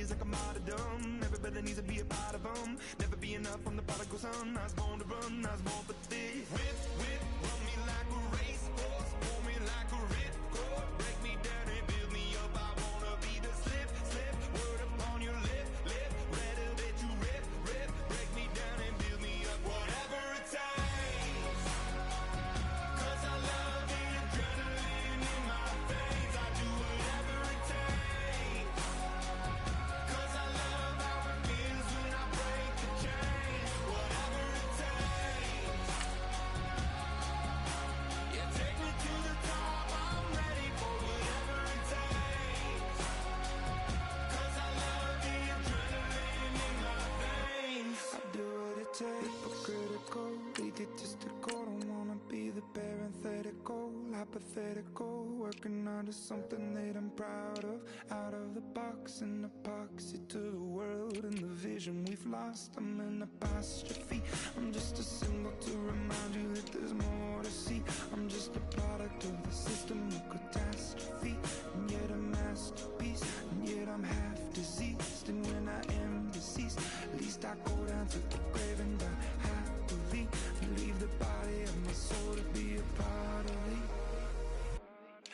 is like a martyrdom. Everybody needs to be a part of them. Never be enough, I'm the prodigal son. I was born to run, I was born for this. Whip, whip, run me like a racehorse. Pull me like a ripcord. Break me down and build me up. I wanna be the slip, slip. Word upon your lip, lip. Rather that you rip, rip. Break me down and build me up. Whatever it takes. 'Cause I love the adrenaline in my veins. I do whatever it takes. 'Cause I love how it feels when I break the chains. Whatever it takes. Yeah, take me to the top. I'm ready for whatever it takes. 'Cause I love the adrenaline in my veins. I do what it takes, but critical, egotistical. Don't wanna be the parenthetical, hypothetical. Working out of something that I'm proud of. Out of the box, an epoxy to the world and the vision we've lost. I'm an apostrophe. I'm just a symbol to remind you that there's more to see. I'm just a product of the system of catastrophe, and yet a masterpiece, and yet I'm half diseased. And when I am deceased, at least I go down to the grave and die happily, and leave the body of my soul to be a part of me.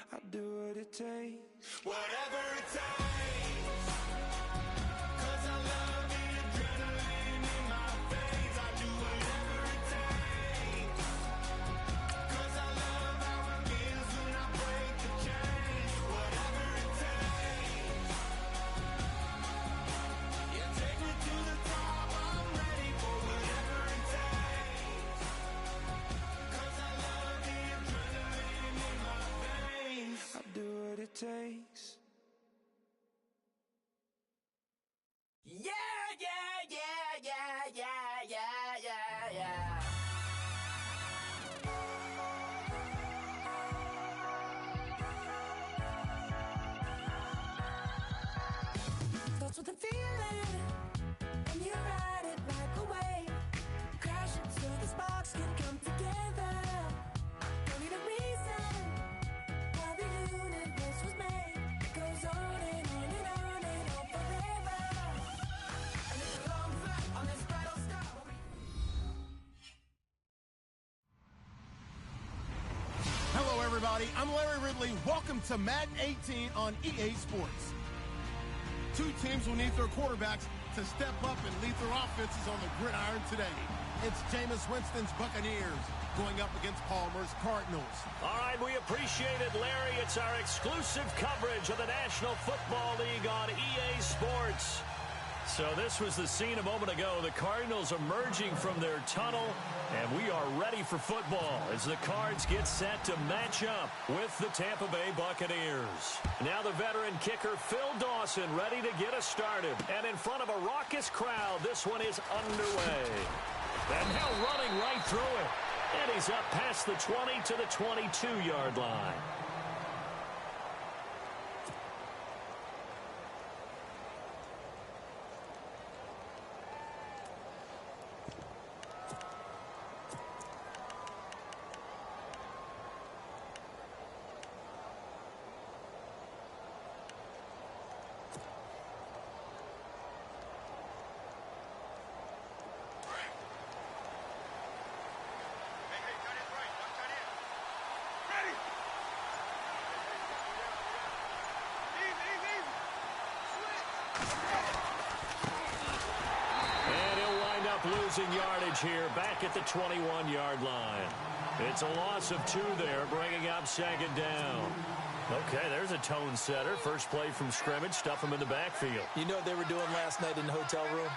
I do what it takes, whatever it takes. 'Cause I love the adrenaline in my veins. I do whatever it takes. 'Cause I love how it feels when I break the chains. Whatever it takes. Yeah, take me to the top. I'm ready for whatever it takes. 'Cause I love the adrenaline in my veins. I do what it takes. Yeah, yeah, yeah, yeah, yeah, yeah, yeah, yeah. Starts with a feeling, and you ride it like a wave. Crash it so the sparks can come together. Don't need a reason why the universe was made. It goes on and on and on and on forever. And it's a long flight on this bridal star. Hello, everybody. I'm Larry Ridley. Welcome to Madden 18 on EA Sports. Two teams will need their quarterbacks to step up and lead their offenses on the gridiron today. It's Jameis Winston's Buccaneers going up against Palmer's Cardinals. All right, we appreciate it, Larry. It's our exclusive coverage of the National Football League on EA Sports. So this was the scene a moment ago. The Cardinals emerging from their tunnel, and we are ready for football as the Cards get set to match up with the Tampa Bay Buccaneers. Now the veteran kicker Phil Dawson ready to get us started. And in front of a raucous crowd, this one is underway. And now running right through it. And he's up past the 20 to the 22-yard line. Losing yardage here back at the 21-yard line. It's a loss of 2 there, bringing up second down. Okay, there's a tone setter. First play from scrimmage, stuff him in the backfield. You know what they were doing last night in the hotel room?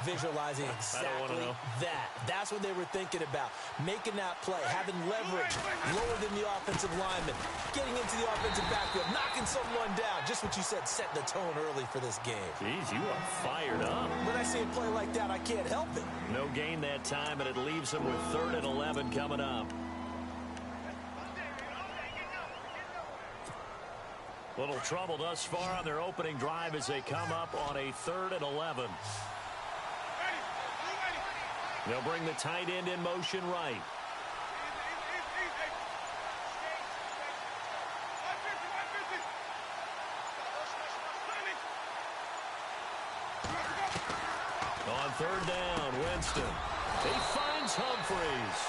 Visualizing exactly that. That's what they were thinking about. Making that play, having leverage, lower than the offensive lineman, getting into the offensive backfield, knocking someone down. Just what you said, setting the tone early for this game. Jeez, you are fired up. When I see a play like that, I can't help it. No gain that time, and it leaves them with 3rd and 11 coming up. Little trouble thus far on their opening drive as they come up on a 3rd and 11. They'll bring the tight end in motion right. Third down, Winston. He finds Humphries.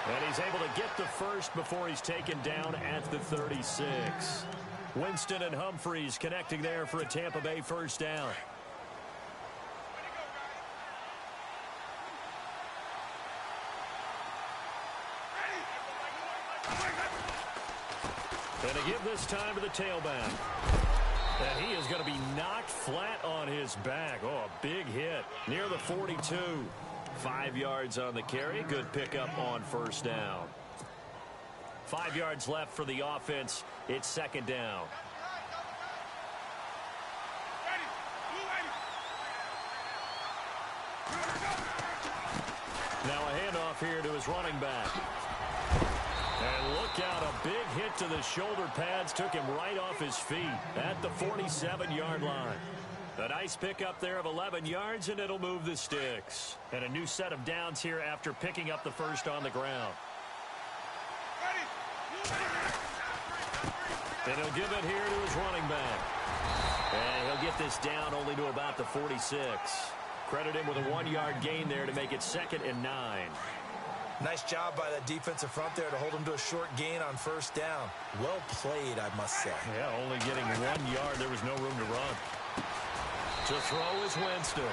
And he's able to get the first before he's taken down at the 36. Winston and Humphries connecting there for a Tampa Bay first down. And to give this time to the tailback. And he is going to be knocked flat on his back. Oh, a big hit near the 42. 5 yards on the carry. Good pickup on first down. 5 yards left for the offense. It's second down. Now a handoff here to his running back. And look out, a big hit to the shoulder pads took him right off his feet at the 47-yard line. A nice pickup there of 11 yards, and it'll move the sticks. And a new set of downs here after picking up the first on the ground. And he'll give it here to his running back. And he'll get this down only to about the 46. Credit him with a 1-yard gain there to make it 2nd and 9. Nice job by that defensive front there to hold him to a short gain on first down. Well played, I must say. Yeah, only getting 1 yard. There was no room to run. To throw is Winston.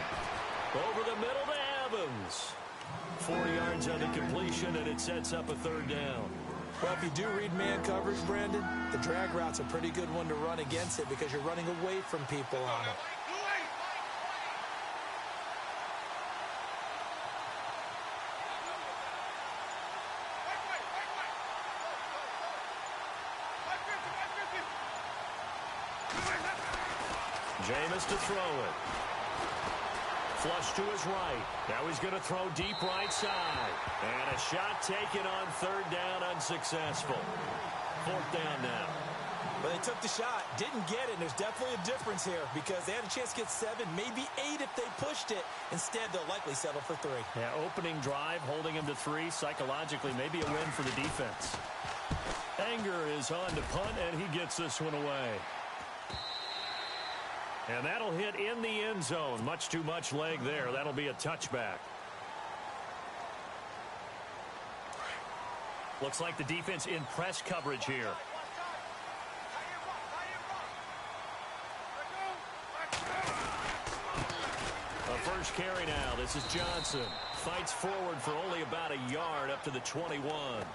Over the middle to Evans. 4 yards on the completion, and it sets up a third down. Well, if you do read man coverage, Brandon, the drag route's a pretty good one to run against it because you're running away from people on it. Jameis to throw it. Flush to his right. Now he's going to throw deep right side. And a shot taken on third down, unsuccessful. Fourth down now. But they took the shot, didn't get it. And there's definitely a difference here because they had a chance to get 7, maybe 8 if they pushed it. Instead, they'll likely settle for 3. Yeah, opening drive, holding him to 3. Psychologically, maybe a win for the defense. Anger is on to punt, and he gets this one away. And that'll hit in the end zone. Much too much leg there. That'll be a touchback. Looks like the defense in press coverage here. A first carry now. This is Johnson. Fights forward for only about a yard up to the 21.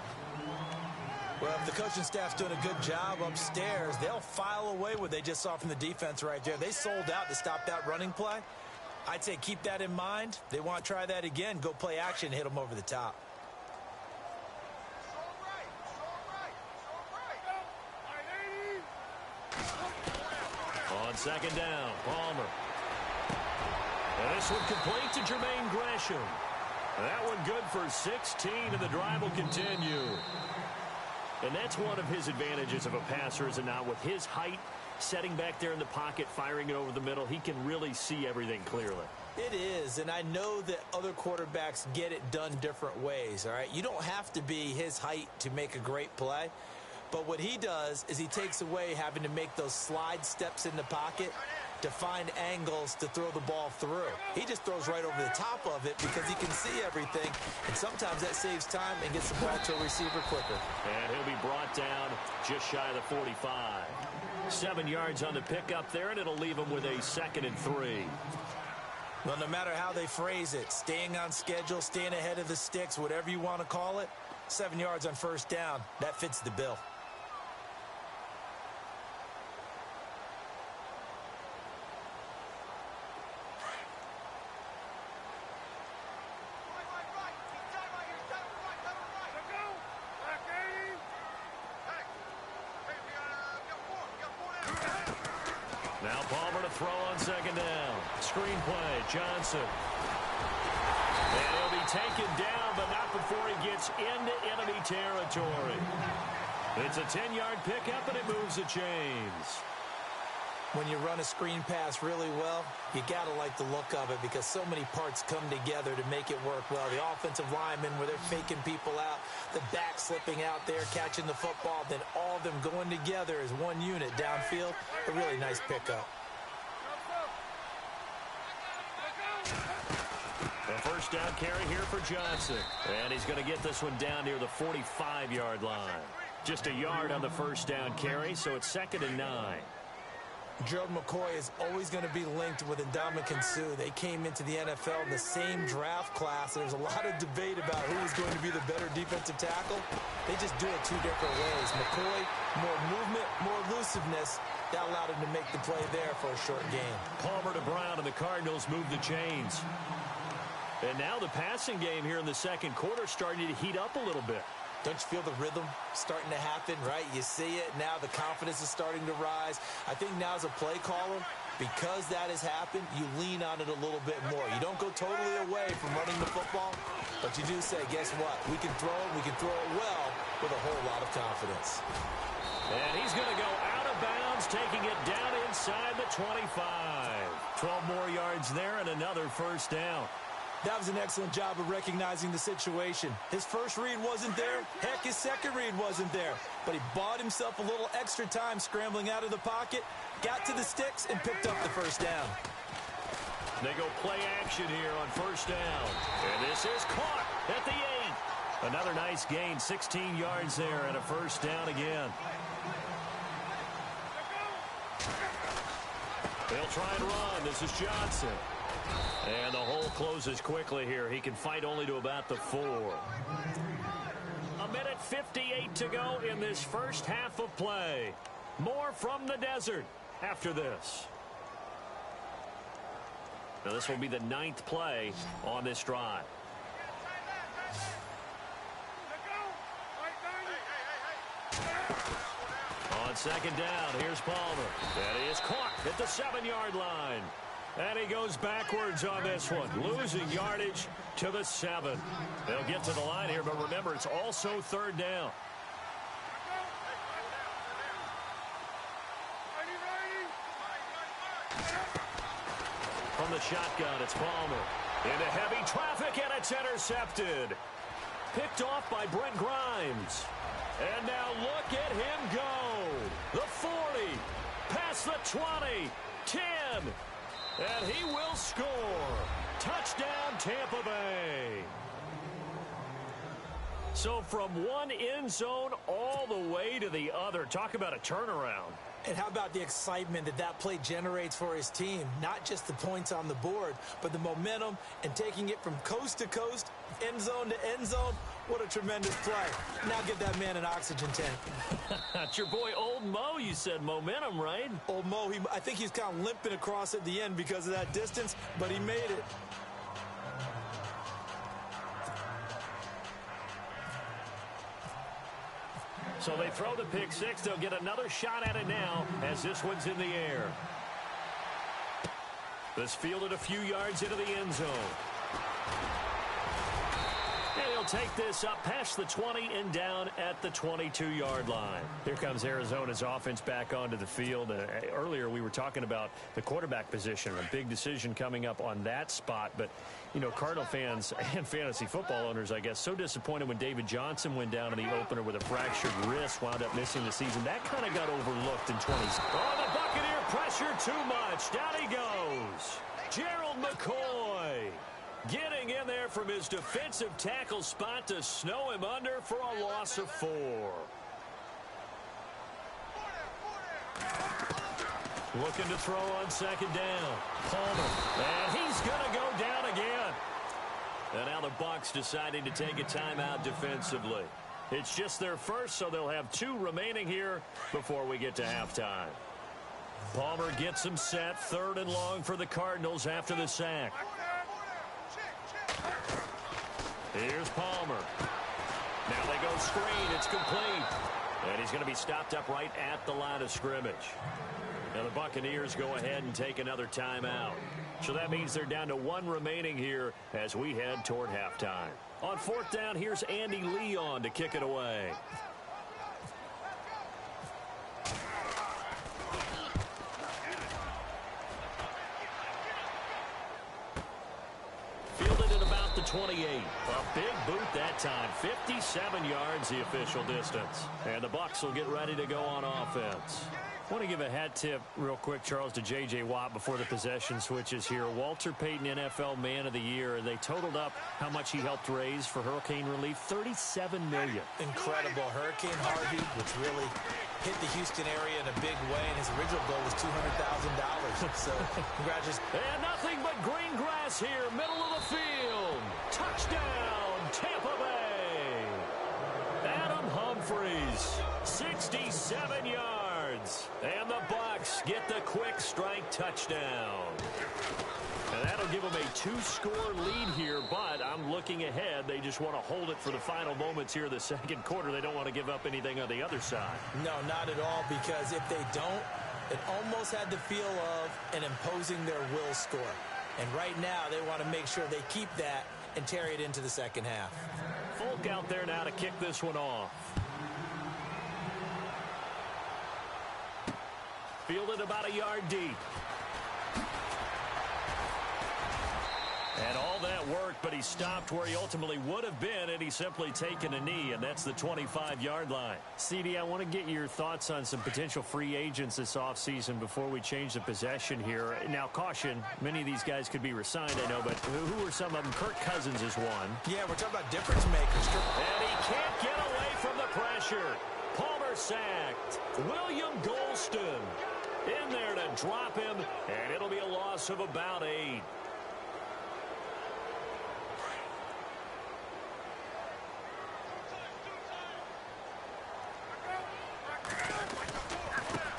Well, if the coaching staff's doing a good job upstairs, they'll file away what they just saw from the defense right there. They sold out to stop that running play. I'd say keep that in mind. They want to try that again. Go play action, hit them over the top. On second down, Palmer. And this one complete to Jermaine Gresham. That one good for 16, and the drive will continue. And that's one of his advantages of a passer, is it not? With his height, setting back there in the pocket, firing it over the middle, he can really see everything clearly. It is, and I know that other quarterbacks get it done different ways, all right? You don't have to be his height to make a great play. But what he does is he takes away having to make those slide steps in the pocket to find angles to throw the ball through. He just throws right over the top of it because he can see everything, and sometimes that saves time and gets the ball to a receiver quicker. And he'll be brought down just shy of the 45. 7 yards on the pickup there, and it'll leave him with a 2nd and 3. Well, no matter how they phrase it, staying on schedule, staying ahead of the sticks, whatever you want to call it, 7 yards on first down, that fits the bill. Now Palmer to throw on second down. Screen play, Johnson. And he'll be taken down, but not before he gets into enemy territory. It's a 10-yard pickup, and it moves the chains. When you run a screen pass really well, you got to like the look of it because so many parts come together to make it work well. The offensive linemen, where they're faking people out, the back slipping out there, catching the football, then all of them going together as one unit downfield. A really nice pickup. First down carry here for Johnson. And he's going to get this one down near the 45-yard line. Just a yard on the first down carry, so it's 2nd and 9. Gerald McCoy is always going to be linked with Ndamukong Suh. They came into the NFL in the same draft class. There's a lot of debate about who is going to be the better defensive tackle. They just do it 2 different ways. McCoy, more movement, more elusiveness. That allowed him to make the play there for a short gain. Palmer to Brown, and the Cardinals move the chains. And now the passing game here in the second quarter starting to heat up a little bit. Don't you feel the rhythm starting to happen, right? You see it. Now the confidence is starting to rise. I think now as a play caller, because that has happened, you lean on it a little bit more. You don't go totally away from running the football, but you do say, guess what? We can throw it. We can throw it well with a whole lot of confidence. And he's going to go out of bounds, taking it down inside the 25. 12 more yards there and another first down. That was an excellent job of recognizing the situation. His first read wasn't there. Heck, his second read wasn't there. But he bought himself a little extra time scrambling out of the pocket, got to the sticks, and picked up the first down. They go play action here on first down. And this is caught at the 8. Another nice gain, 16 yards there, and a first down again. They'll try and run. This is Johnson. And the hole closes quickly here. He can fight only to about the 4. 1:58 to go in this first half of play. More from the desert after this. Now this will be the 9th play on this drive. On second down, here's Palmer. And he is caught at the 7-yard line. And he goes backwards on this one, losing yardage to the 7. They'll get to the line here, but remember, it's also 3rd down. From the shotgun, it's Palmer. Into heavy traffic, and it's intercepted. Picked off by Brent Grimes. And now look at him go. The 40, past the 20, 10. And he will score. Touchdown, Tampa Bay. So from one end zone all the way to the other. Talk about a turnaround. And how about the excitement that that play generates for his team? Not just the points on the board, but the momentum and taking it from coast to coast, end zone to end zone. What a tremendous play. Now give that man an oxygen tank. That's your boy Old Mo. You said momentum, right? Old Mo, I think he's kind of limping across at the end because of that distance, but he made it. So they throw the pick six. They'll get another shot at it now as this one's in the air. This fielded a few yards into the end zone. And he'll take this up past the 20 and down at the 22-yard line. Here comes Arizona's offense back onto the field. Earlier we were talking about the quarterback position, a big decision coming up on that spot. But, you know, Cardinal fans and fantasy football owners, I guess, so disappointed when David Johnson went down in the opener with a fractured wrist, wound up missing the season. That kind of got overlooked in 20s. Oh, the Buccaneer pressure too much. Down he goes. Gerald McCoy getting in there from his defensive tackle spot to snow him under for a loss of 4. Looking to throw on second down. Palmer. And he's going to go down again. And now the Bucs deciding to take a timeout defensively. It's just their first, so they'll have 2 remaining here before we get to halftime. Palmer gets him set. 3rd and long for the Cardinals after the sack. Here's Palmer. Now they go screen. It's complete. And he's going to be stopped up right at the line of scrimmage. Now the Buccaneers go ahead and take another timeout. So that means they're down to 1 remaining here as we head toward halftime. On 4th down, here's Andy Leon to kick it away. Fielded at about the 28. A big boot that time. 57 yards the official distance. And the Bucs will get ready to go on offense. I want to give a hat tip real quick, Charles, to J.J. Watt before the possession switches here. Walter Payton, NFL Man of the Year. They totaled up how much he helped raise for hurricane relief, $37 million. Incredible. Hurricane Harvey, which really hit the Houston area in a big way, and his original goal was $200,000. So, congratulations. And nothing but green grass here, middle of the field. Touchdown, Tampa Bay. Adam Humphries, 67 yards. And the Bucs get the quick strike touchdown. And that'll give them a 2-score lead here, but I'm looking ahead. They just want to hold it for the final moments here of the second quarter. They don't want to give up anything on the other side. No, not at all, because if they don't, it almost had the feel of an imposing their will score. And right now, they want to make sure they keep that and carry it into the second half. Folk out there now to kick this one off. Fielded about a yard deep. And all that worked, but he stopped where he ultimately would have been had he simply taken a knee, and that's the 25-yard line. CD, I want to get your thoughts on some potential free agents this offseason before we change the possession here. Now, caution, many of these guys could be re-signed, I know, but who are some of them? Kirk Cousins is one. Yeah, we're talking about difference makers. And he can't get away from the pressure. Palmer sacked. William Golston in there to drop him, and it'll be a loss of about 8.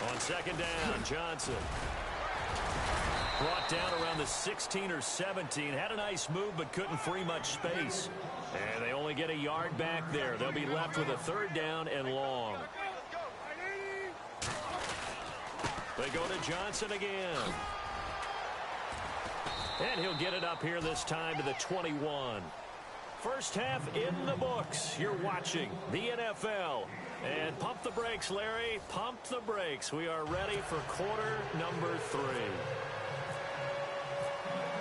On second down, Johnson. Brought down around the 16 or 17. Had a nice move, but couldn't free much space. And they only get a yard back there. They'll be left with a third down and long. They go to Johnson again. And he'll get it up here this time to the 21. First half in the books. You're watching the NFL. And pump the brakes, Larry. Pump the brakes. We are ready for quarter number 3.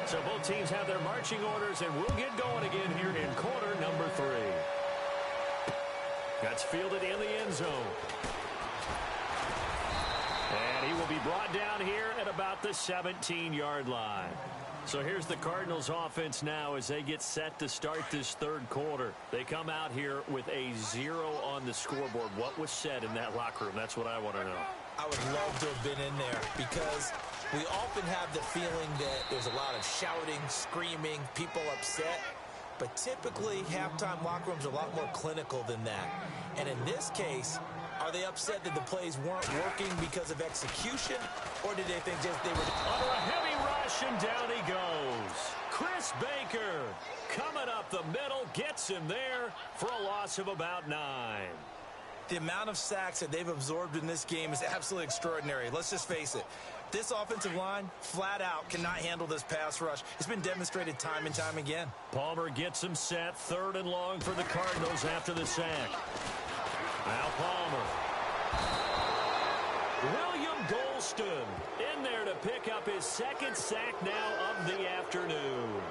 So both teams have their marching orders, and we'll get going again here in quarter number 3. That's fielded in the end zone. And he will be brought down here at about the 17-yard line. So here's the Cardinals offense now as they get set to start this third quarter. They come out here with a 0 on the scoreboard. What was said in that locker room? That's what I want to know. I would love to have been in there because we often have the feeling that there's a lot of shouting, screaming, people upset. But typically, halftime locker rooms are a lot more clinical than that. And in this case, are they upset that the plays weren't working because of execution? Or did they think just they were under a heavy rush, and down he goes. Chris Baker coming up the middle, gets him there for a loss of about 9. The amount of sacks that they've absorbed in this game is absolutely extraordinary. Let's just face it. This offensive line, flat out, cannot handle this pass rush. It's been demonstrated time and time again. Palmer gets him set, 3rd and long for the Cardinals after the sack. Now Palmer. William Golston in there to pick up his 2nd sack now of the afternoon.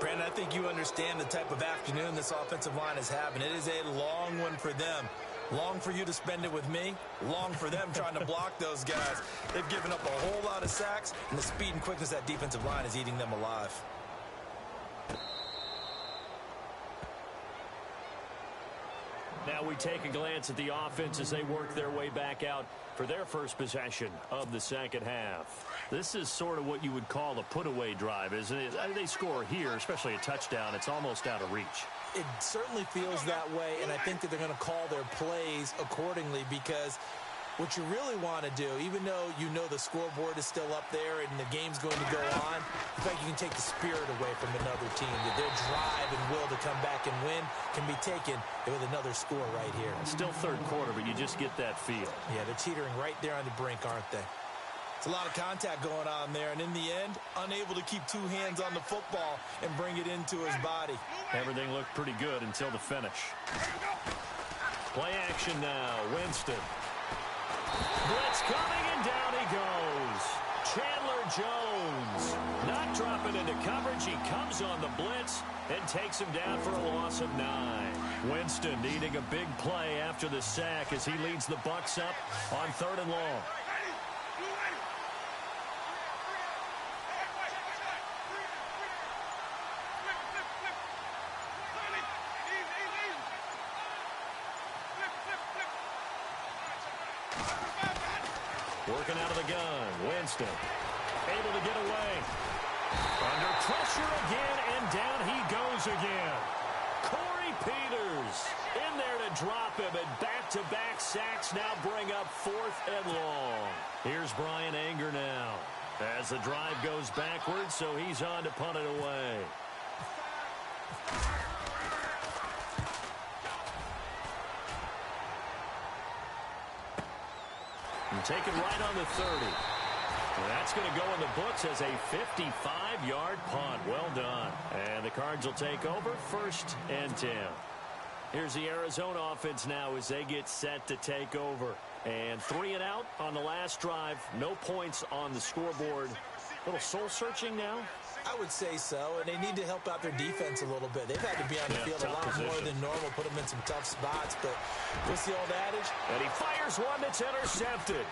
Brandon, I think you understand the type of afternoon this offensive line is having. It is a long one for them. Long for you to spend it with me. Long for them trying to block those guys. They've given up a whole lot of sacks, and the speed and quickness of that defensive line is eating them alive. Now we take a glance at the offense as they work their way back out for their first possession of the second half. This is sort of what you would call a put-away drive, isn't it? They score here, especially a touchdown. It's almost out of reach. It certainly feels that way, and I think that they're going to call their plays accordingly because what you really want to do, even though you know the scoreboard is still up there and the game's going to go on, in fact, you can take the spirit away from another team. That their drive and will to come back and win can be taken with another score right here. It's still third quarter, but you just get that feel. Yeah, they're teetering right there on the brink, aren't they? It's a lot of contact going on there, and in the end, unable to keep 2 hands on the football and bring it into his body. Everything looked pretty good until the finish. Play action now, Winston. Blitz coming, and down he goes. Chandler Jones not dropping into coverage. He comes on the blitz and takes him down for a loss of 9. Winston needing a big play after the sack as he leads the Bucs up on 3rd and long. Working out of the gun. Winston able to get away. Under pressure again, and down he goes again. Corey Peters in there to drop him, and back-to-back sacks now bring up 4th and long. Here's Brian Anger now as the drive goes backwards, so he's on to punt it away. And taken right on the 30. And that's going to go in the books as a 55-yard punt. Well done. And the Cards will take over 1st and 10. Here's the Arizona offense now as they get set to take over. And 3 and out on the last drive. No points on the scoreboard. A little soul-searching now. I would say so, and they need to help out their defense a little bit. They've had to be on the field a lot more than normal, put them in some tough spots, but what's the old adage? And he fires one that's intercepted.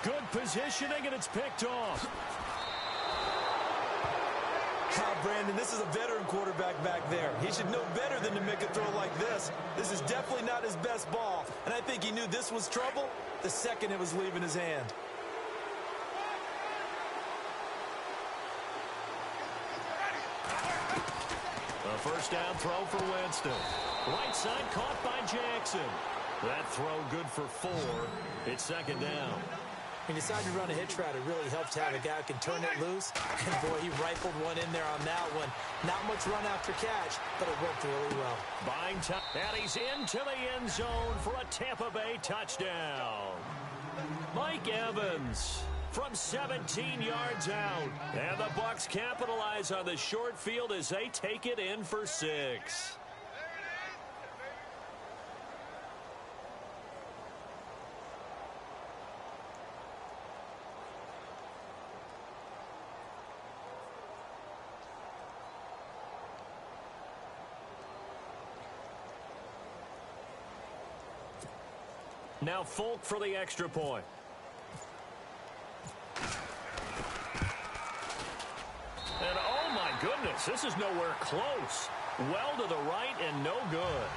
Good positioning, and it's picked off. Brandon, this is a veteran quarterback back there. He should know better than to make a throw like this. This is definitely not his best ball, and I think he knew this was trouble the second it was leaving his hand. A first down throw for Winston. Right side caught by Jackson. That throw good for 4. It's 2nd down. He decided to run a hitch route. It really helps to have a guy who can turn it loose. And, boy, he rifled one in there on that one. Not much run after catch, but it worked really well. Buying time. And he's into the end zone for a Tampa Bay touchdown. Mike Evans from 17 yards out. And the Bucs capitalize on the short field as they take it in for 6. Now Folk for the extra point. And oh my goodness, this is nowhere close. Well to the right and no good.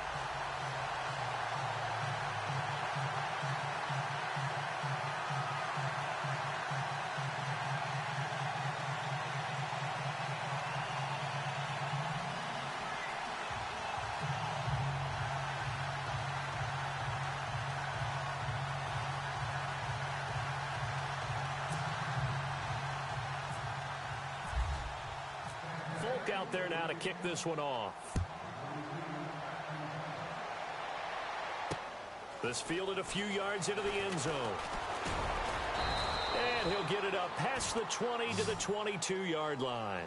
Out there now to kick this one off. This fielded a few yards into the end zone. And he'll get it up past the 20 to the 22-yard line.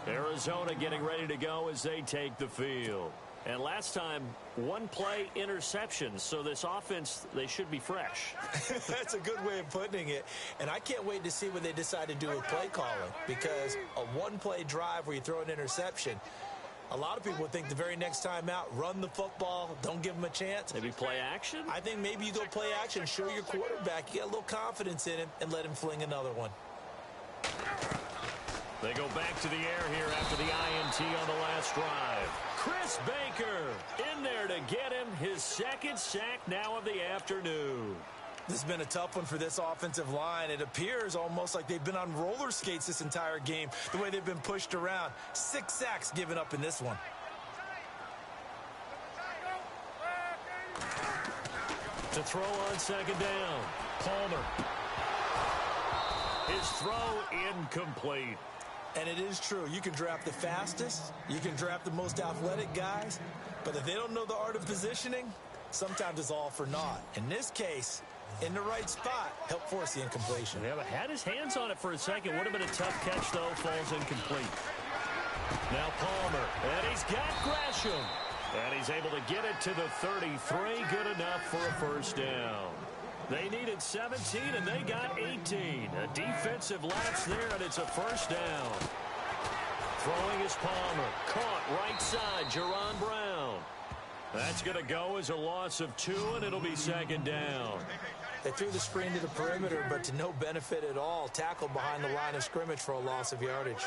Arizona getting ready to go as they take the field. And last time, 1-play interception. So this offense, they should be fresh. That's a good way of putting it. And I can't wait to see what they decide to do with play calling. Because a 1-play drive where you throw an interception, a lot of people think the very next time out, run the football, don't give them a chance. Maybe play action? I think maybe you go play action, show your quarterback, you got a little confidence in him, and let him fling another one. They go back to the air here after the INT on the last drive. Chris Baker in there to get him his 2nd sack now of the afternoon. This has been a tough one for this offensive line. It appears almost like they've been on roller skates this entire game, the way they've been pushed around. 6 sacks given up in this one. To throw on 2nd down. Palmer. His throw incomplete. And it is true. You can draft the fastest. You can draft the most athletic guys. But if they don't know the art of positioning, sometimes it's all for naught. In this case, in the right spot, help force the incompletion. Yeah, but had his hands on it for a second. Would have been a tough catch, though. Falls incomplete. Now Palmer. And he's got Gresham. And he's able to get it to the 33. Good enough for a first down. They needed 17, and they got 18. A defensive lapse there, and it's a first down. Throwing is Palmer. Caught right side, Jerron Brown. That's going to go as a loss of 2, and it'll be 2nd down. They threw the screen to the perimeter, but to no benefit at all. Tackled behind the line of scrimmage for a loss of yardage.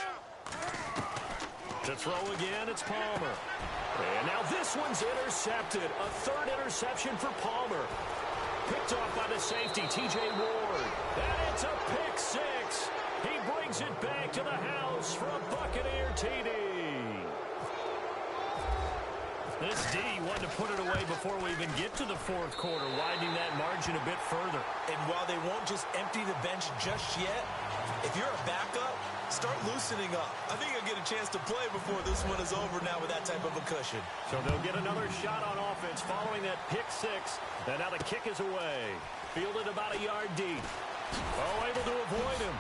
To throw again, it's Palmer. And now this one's intercepted. A 3rd interception for Palmer. Picked off by the safety, T.J. Ward. And it's a pick six. He brings it back to the house for a Buccaneer TD. This D wanted to put it away before we even get to the fourth quarter, widening that margin a bit further. And while they won't just empty the bench just yet, if you're a backup, start loosening up. I think you'll get a chance to play before this one is over now with that type of a cushion. So they'll get another shot on offense following that pick six. And now the kick is away. Fielded about a yard deep. Oh, able to avoid him.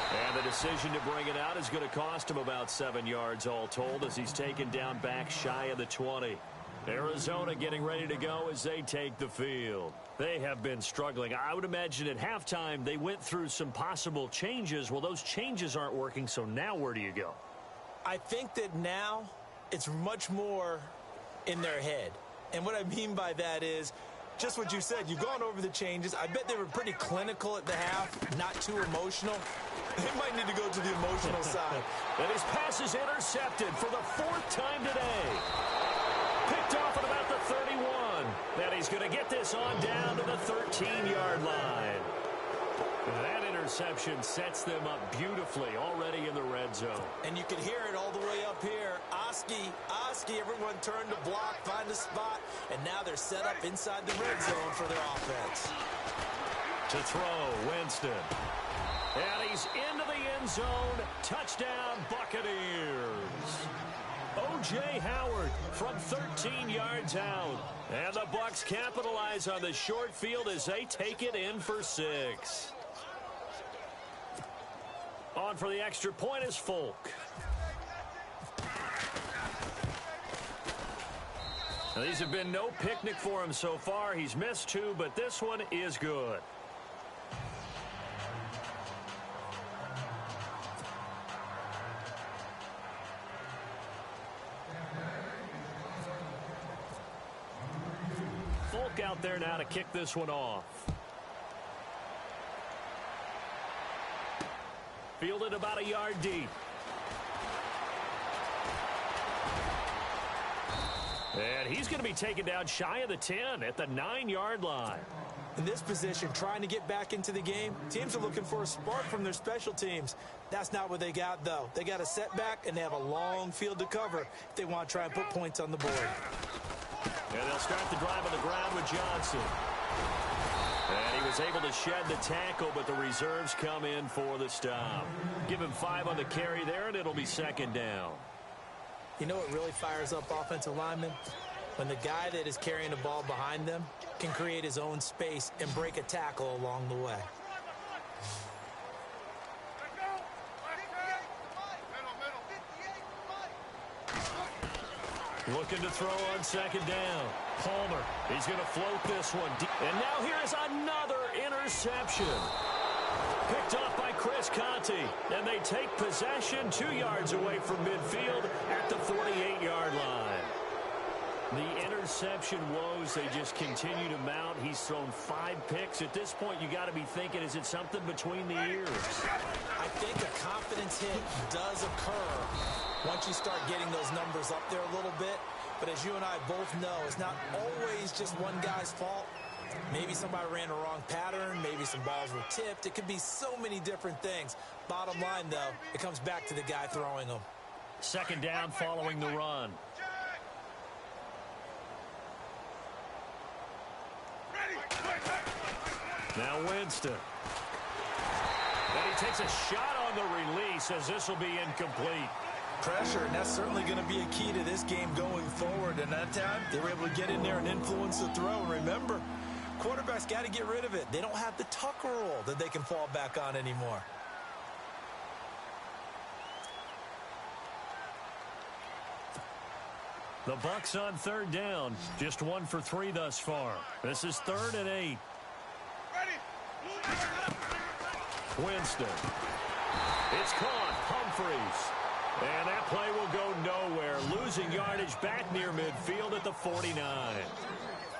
And the decision to bring it out is going to cost him about 7 yards all told as he's taken down back shy of the 20. Arizona getting ready to go as they take the field. They have been struggling. I would imagine at halftime they went through some possible changes. Well, those changes aren't working, so now where do you go? I think that now it's much more in their head. And what I mean by that is just what you said. You've gone over the changes. I bet they were pretty clinical at the half, not too emotional. They might need to go to the emotional side. And his pass is intercepted for the 4th time today. Picked off at about the 31. And he's going to get this on down to the 13-yard line. That interception sets them up beautifully already in the red zone. And you can hear it all the way up here. Oski, everyone turned to block, find a spot, and now they're set up inside the red zone for their offense. To throw, Winston. And he's into the end zone. Touchdown, Buccaneers. O.J. Howard from 13 yards out. And the Bucs capitalize on the short field as they take it in for 6. On for the extra point is Folk. Now, these have been no picnic for him so far. He's missed 2, but this one is good. Folk out there now to kick this one off. Fielded about a yard deep. And he's going to be taken down shy of the 10 at the 9-yard line. In this position, trying to get back into the game, teams are looking for a spark from their special teams. That's not what they got, though. They got a setback, and they have a long field to cover if they want to try and put points on the board. And they'll start the drive on the ground with Johnson. And he was able to shed the tackle, but the reserves come in for the stop. Give him 5 on the carry there, and it'll be 2nd down. You know what really fires up offensive linemen? When the guy that is carrying the ball behind them can create his own space and break a tackle along the way. Looking to throw on 2nd down. Palmer, he's going to float this one. And now here's another interception. Picked off by Chris Conte. And they take possession 2 yards away from midfield at the 48-yard line. The interception woes, they just continue to mount. He's thrown 5 picks. At this point, you got to be thinking, is it something between the ears? I think a confidence hit does occur once you start getting those numbers up there a little bit. But as you and I both know, it's not always just one guy's fault. Maybe somebody ran a wrong pattern. Maybe some balls were tipped. It could be so many different things. Bottom line, though, it comes back to the guy throwing them. 2nd down following the run. Now Winston. And he takes a shot on the release as this will be incomplete. Pressure, and that's certainly going to be a key to this game going forward. And that time, they were able to get in there and influence the throw. And remember, quarterbacks got to get rid of it. They don't have the Tucker rule that they can fall back on anymore. The Bucs on 3rd down. Just 1 for 3 thus far. This is 3rd and 8. Winston. It's caught. Humphreys. And that play will go nowhere. Losing yardage back near midfield at the 49.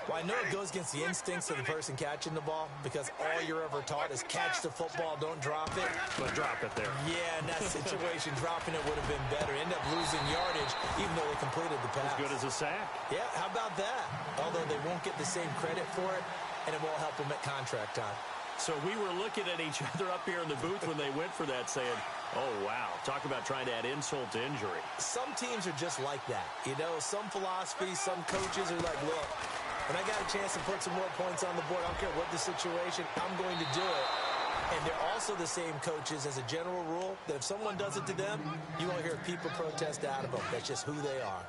Well, I know it goes against the instincts of the person catching the ball because all you're ever taught is catch the football, don't drop it. But drop it there. Yeah, in that situation, dropping it would have been better. End up losing yardage even though they completed the pass. As good as a sack. Yeah, how about that? Although they won't get the same credit for it, and it won't help them at contract time. So we were looking at each other up here in the booth when they went for that saying, oh, wow, talk about trying to add insult to injury. Some teams are just like that. You know, some philosophies, some coaches are like, look, when I got a chance to put some more points on the board, I don't care what the situation, I'm going to do it. And they're also the same coaches as a general rule that if someone does it to them, you won't hear people protest out of them. That's just who they are.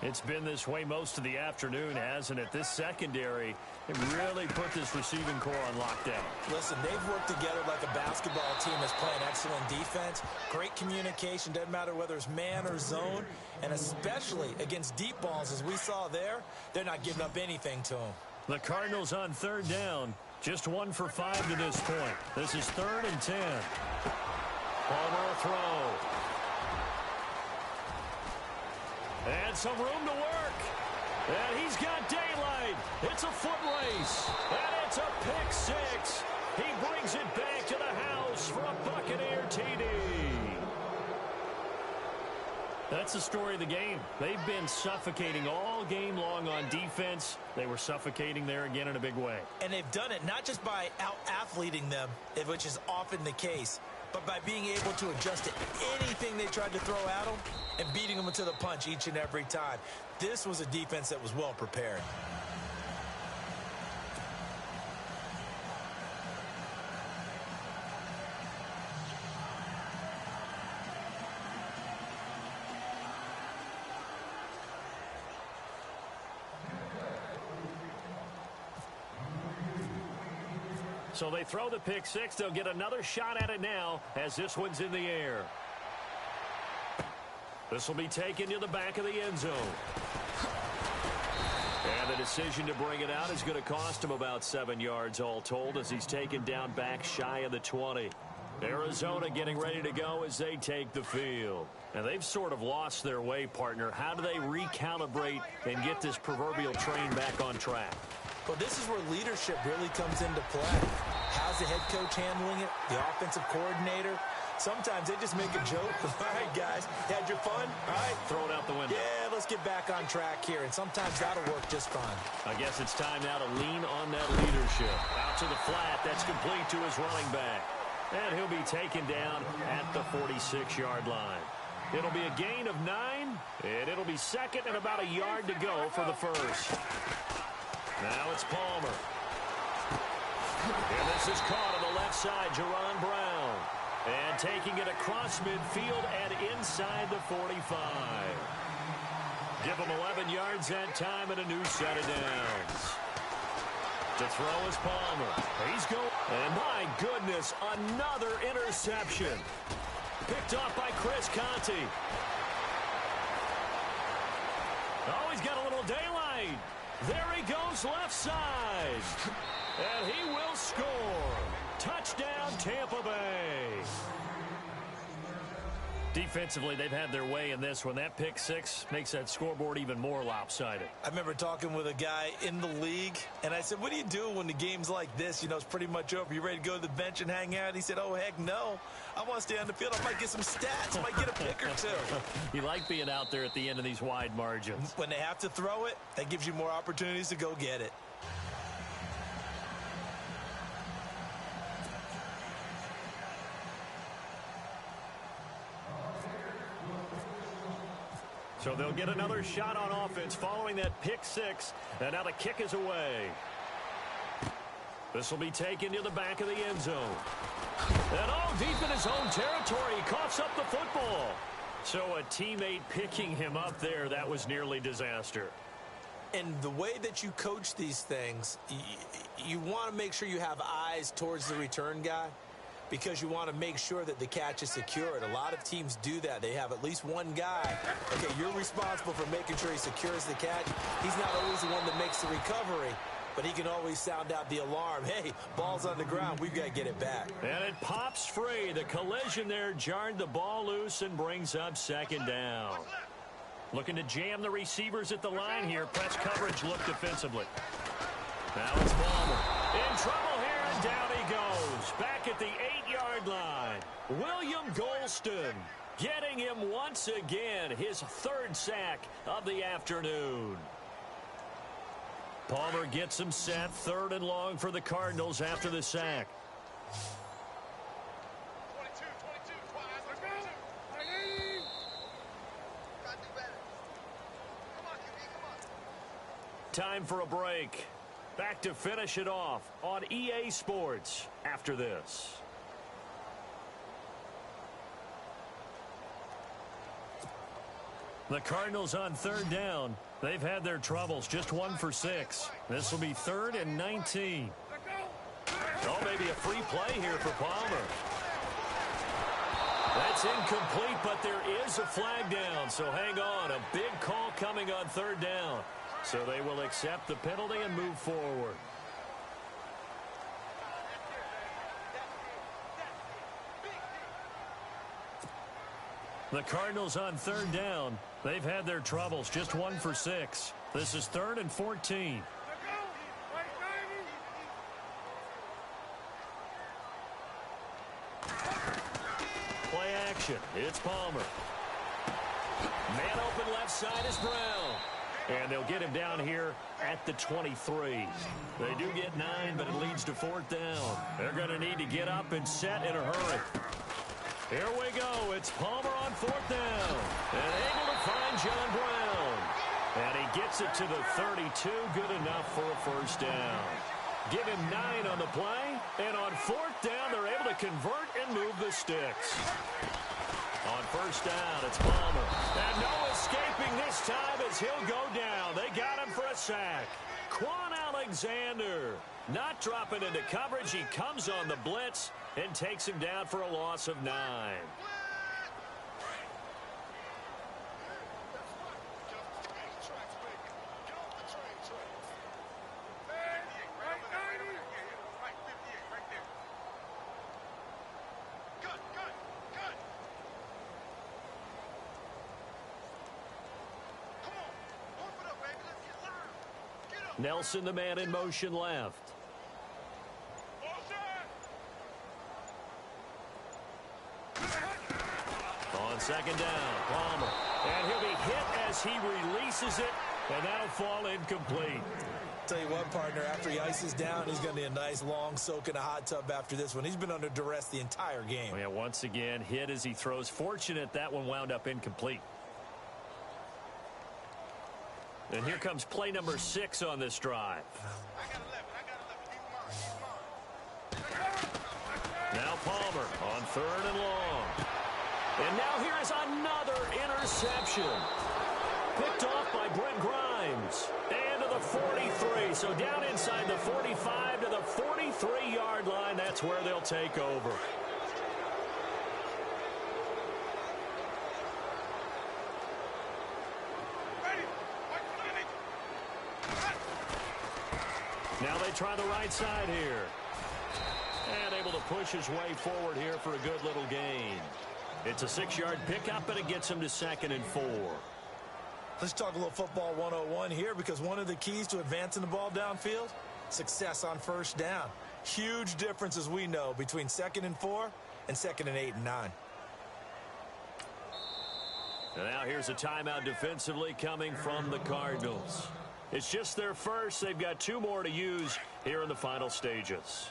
It's been this way most of the afternoon, hasn't it? This secondary, it really put this receiving core on lockdown. Listen, they've worked together like a basketball team that's playing excellent defense. Great communication, doesn't matter whether it's man or zone. And especially against deep balls, as we saw there, they're not giving up anything to them. The Cardinals on third down. Just 1 for 5 to this point. This is 3rd and 10. Palmer will throw. And some room to work. And he's got daylight. It's a foot race. And it's a pick 6. He brings it back to the house for a Buccaneer TD. That's the story of the game. They've been suffocating all game long on defense. They were suffocating there again in a big way. And they've done it not just by out-athleting them, which is often the case, but by being able to adjust to anything they tried to throw at them and beating them to the punch each and every time. This was a defense that was well prepared. So they throw the pick 6. They'll get another shot at it now as this one's in the air. This will be taken to the back of the end zone. And the decision to bring it out is going to cost him about 7 yards all told as he's taken down back shy of the 20. Arizona getting ready to go as they take the field. And they've sort of lost their way, partner. How do they recalibrate and get this proverbial train back on track? Well, this is where leadership really comes into play. How's the head coach handling it? The offensive coordinator? Sometimes they just make a joke. All right, guys, had your fun? All right. Throw it out the window. Yeah, let's get back on track here. And sometimes that'll work just fine. I guess it's time now to lean on that leadership. Out to the flat. That's complete to his running back. And he'll be taken down at the 46-yard line. It'll be a gain of 9, and it'll be second and about a yard to go for the first. Now it's Palmer. And this is caught on the left side, Jerron Brown. And taking it across midfield and inside the 45. Give him 11 yards that time and a new set of downs. To throw is Palmer. He's going. And my goodness, another interception. Picked off by Chris Conte. Oh, he's got a little daylight. There he goes left side. And he will score. Touchdown, Tampa Bay. Defensively, they've had their way in this one. That pick 6 makes that scoreboard even more lopsided. I remember talking with a guy in the league, and I said, what do you do when the game's like this? You know, it's pretty much over. You ready to go to the bench and hang out? He said, oh, heck no. I want to stay on the field. I might get some stats. I might get a pick or two. You like being out there at the end of these wide margins. When they have to throw it, that gives you more opportunities to go get it. So they'll get another shot on offense following that pick 6. And now the kick is away. This will be taken to the back of the end zone. And deep in his own territory, he coughs up the football. So a teammate picking him up there, that was nearly disaster. And the way that you coach these things, you want to make sure you have eyes towards the return guy, because you want to make sure that the catch is secured. A lot of teams do that. They have at least one guy. Okay, you're responsible for making sure he secures the catch. He's not always the one that makes the recovery, but he can always sound out the alarm. Hey, ball's on the ground. We've got to get it back. And it pops free. The collision there jarred the ball loose and brings up second down. Looking to jam the receivers at the line here. Press coverage look defensively. Now it's Palmer. In trouble here, and down he goes. Back at the 8-yard line. William Golston getting him once again his 3rd sack of the afternoon. Palmer gets him set. 3rd and long for the Cardinals after the sack. Time for a break. Back to finish it off on EA Sports after this. The Cardinals on 3rd down. They've had their troubles, just 1 for 6. This will be 3rd and 19. Oh, maybe a free play here for Palmer. That's incomplete, but there is a flag down, so hang on. A big call coming on 3rd down. So they will accept the penalty and move forward. The Cardinals on 3rd down. They've had their troubles, just 1 for 6. This is 3rd and 14. Play action. It's Palmer. Man open left side is Brown. And they'll get him down here at the 23. They do get 9, but it leads to 4th down. They're going to need to get up and set in a hurry. Here we go. It's Palmer on 4th down. And able to find John Brown. And he gets it to the 32. Good enough for a 1st down. Give him 9 on the play. And on 4th down, they're able to convert and move the sticks. On 1st down, it's Palmer. And no escaping this time as he'll go down. They got him for a sack. Quan Alexander not dropping into coverage. He comes on the blitz and takes him down for a loss of 9. Nelson, the man in motion left. On 2nd down, Palmer. And he'll be hit as he releases it, and that'll fall incomplete. Tell you what, partner, after he ices down, he's going to need a nice long soak in a hot tub after this one. He's been under duress the entire game. Yeah, once again, hit as he throws. Fortunate that one wound up incomplete. And here comes play number 6 on this drive. Now Palmer on 3rd and long. And now here is another interception. Picked off by Brent Grimes. And to the 43. So down inside the 45 to the 43-yard line. That's where they'll take over. Now they try the right side here. And able to push his way forward here for a good little gain. It's a 6-yard pickup, and it gets him to 2nd and 4. Let's talk a little football 101 here, because one of the keys to advancing the ball downfield, success on 1st down. Huge difference, as we know, between 2nd and 4 and 2nd and 8 and 9. And now here's a timeout defensively coming from the Cardinals. It's just their first. They've got 2 more to use here in the final stages.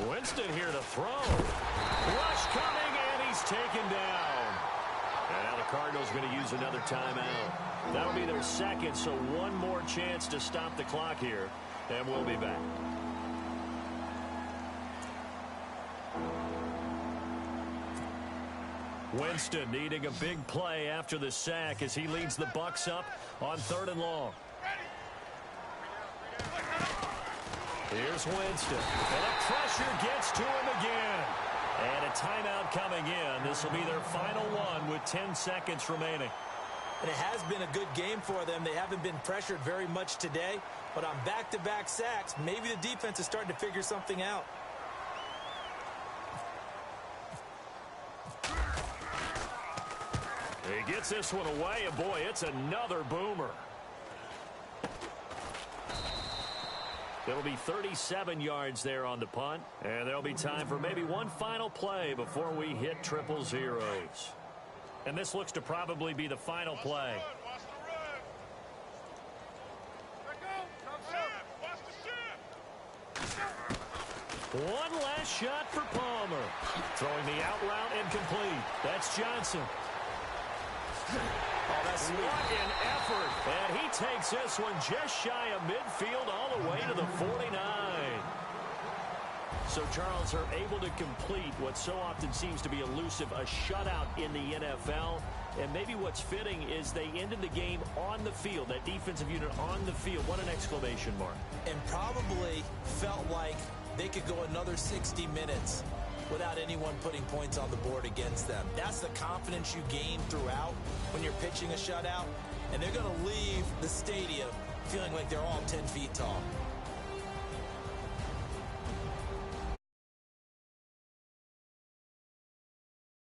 Winston here to throw. Rush coming, and he's taken down. And now the Cardinals going to use another timeout. That'll be their 2nd, so 1 more chance to stop the clock here, and we'll be back. Winston needing a big play after the sack as he leads the Bucs up on 3rd and long. Here's Winston. And the pressure gets to him again. And a timeout coming in. This will be their final one with 10 seconds remaining. And it has been a good game for them. They haven't been pressured very much today. But on back-to-back sacks, maybe the defense is starting to figure something out. He gets this one away, and boy, it's another boomer. It'll be 37 yards there on the punt. And there'll be time for maybe one final play before we hit triple zeros. And this looks to probably be the final play. One last shot for Palmer. Throwing the out route and complete. That's Johnson. Oh, that's sweet. What an effort. And he takes this one just shy of midfield all the way to the 49. So Charles are able to complete what so often seems to be elusive, a shutout in the NFL. And maybe what's fitting is they ended the game on the field, that defensive unit on the field. What an exclamation mark. And probably felt like they could go another 60 minutes without anyone putting points on the board against them. That's the confidence you gain throughout when you're pitching a shutout. And they're going to leave the stadium feeling like they're all 10 feet tall.